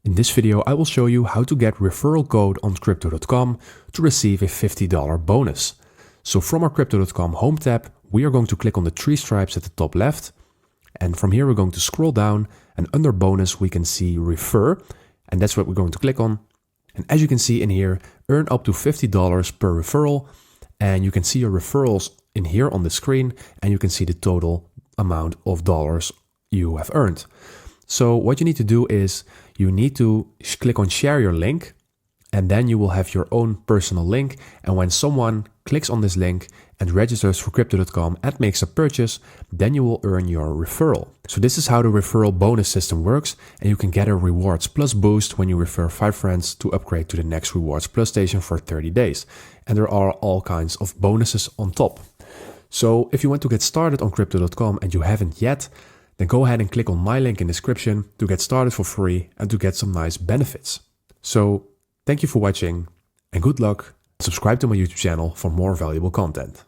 In this video, I will show you how to get referral code on Crypto.com to receive a $50 bonus. So from our Crypto.com home tab, we are going to click on the three stripes at the top left. And from here, we're going to scroll down, and under bonus, we can see refer. And that's what we're going to click on. And as you can see in here, earn up to $50 per referral. And you can see your referrals in here on the screen, and you can see the total amount of dollars you have earned. So what you need to do is you need to click on share your link, and then you will have your own personal link. And when someone clicks on this link and registers for Crypto.com and makes a purchase, then you will earn your referral. So this is how the referral bonus system works, and you can get a rewards plus boost when you refer 5 friends to upgrade to the next rewards plus station for 30 days. And there are all kinds of bonuses on top. So if you want to get started on Crypto.com and you haven't yet, then go ahead and click on my link in the description to get started for free and to get some nice benefits. So thank you for watching and good luck. Subscribe to my YouTube channel for more valuable content.